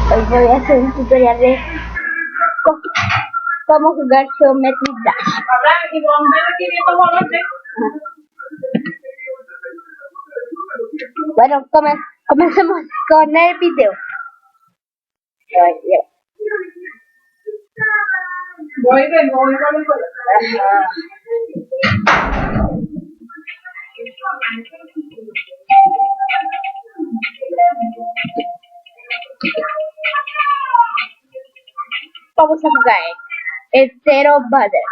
Hoy voy a hacer un tutorial de cómo jugar Geometry Dash. Bueno, comencemos con el video. Vamos a jugar el Zero Butter.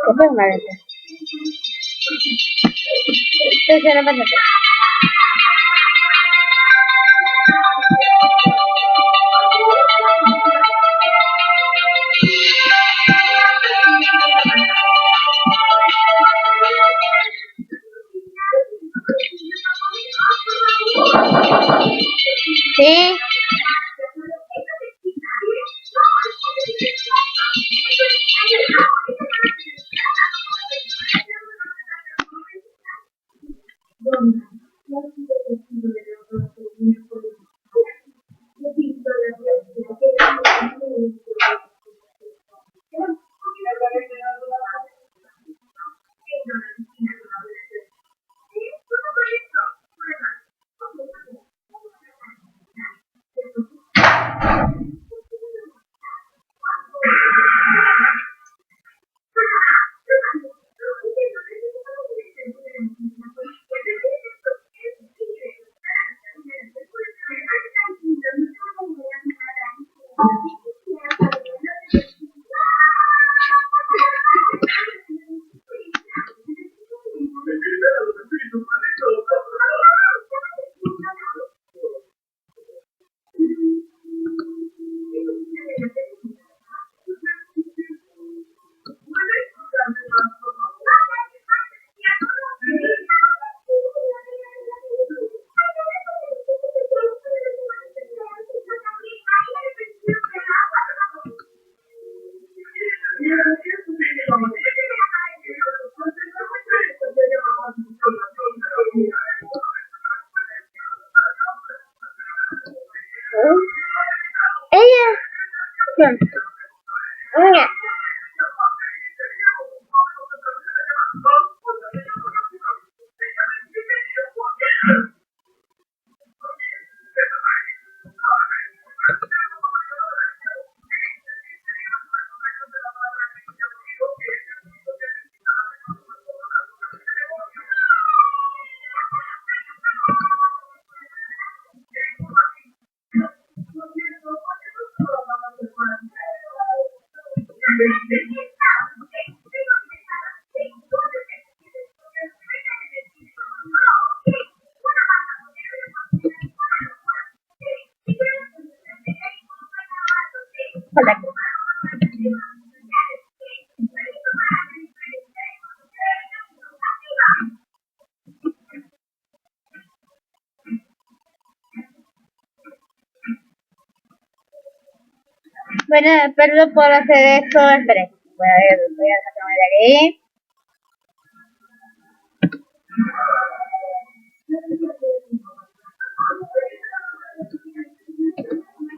¿Cómo es madre? Zero Butter. Sí. Ella. Bueno, perdón por hacer esto. Esperen. Voy a sacarme de aquí.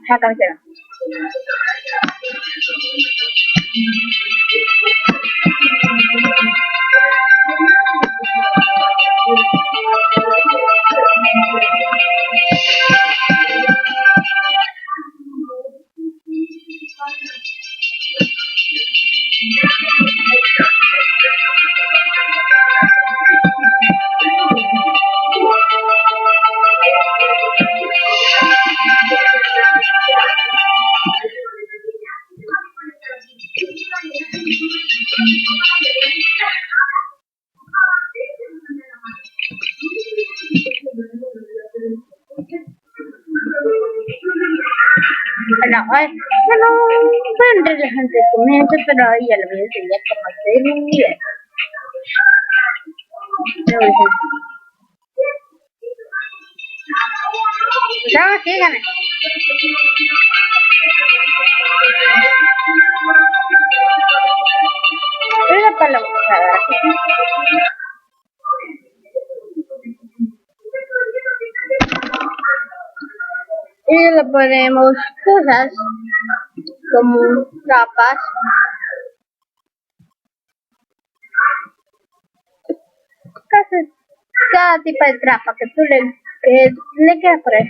Sácame. Bueno, fue relajante el comienzo, pero ahí ya lo voy a enseñar cómo hacer un nivel. No, síganme. Pero para la buscada. Y le ponemos cosas como tapas. Cada tipo de trapa que tú le quieras poner.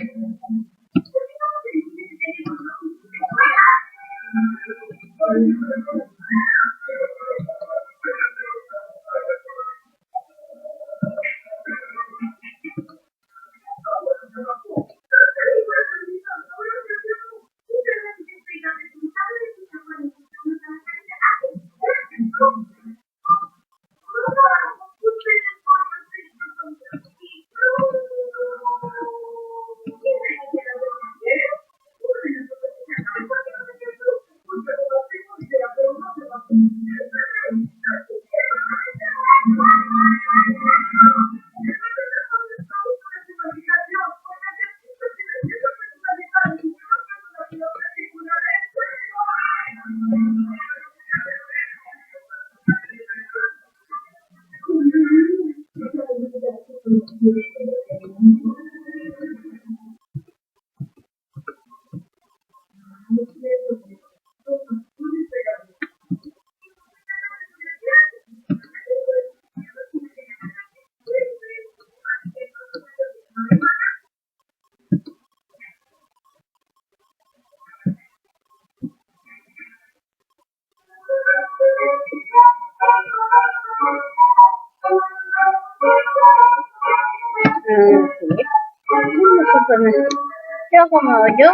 Yo como yo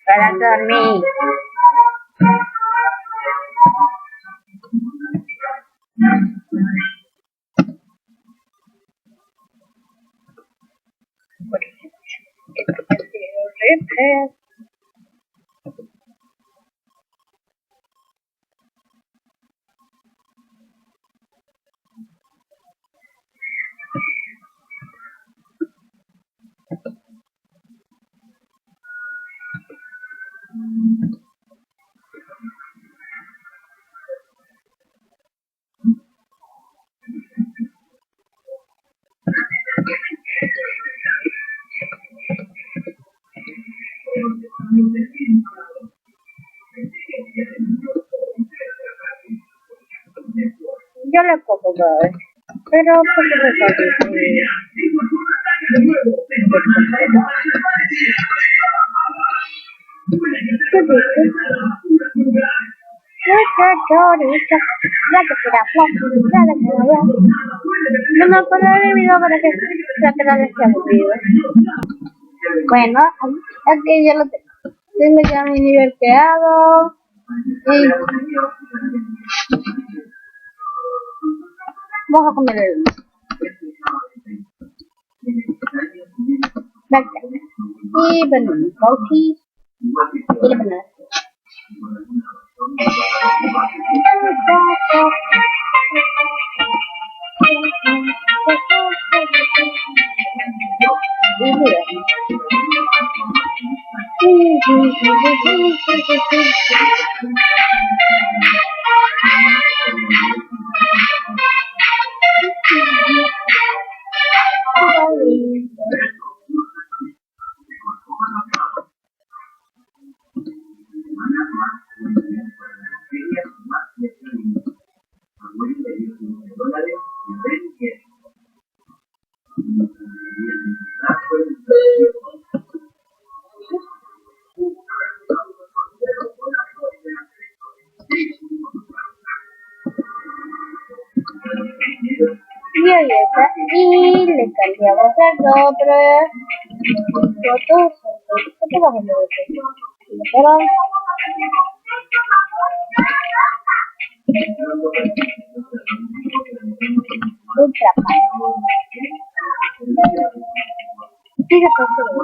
para dormir. Yo le pongo ver, pero porque me parece. No me acuerdo del video para que se quede aburrido. Bueno, aquí ya lo tengo. Tengo ya mi nivel creado. Y vamos a comer el y bueno, coffee y la banana. Y le cambiamos el nombre. Fotos. ¿Qué te vas a hacer? Pero un trapa. Tira por todo.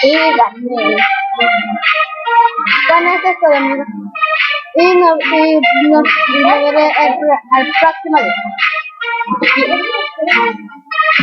Y gané. Bueno, eso es todo, amigos. Y nos veré al próximo día.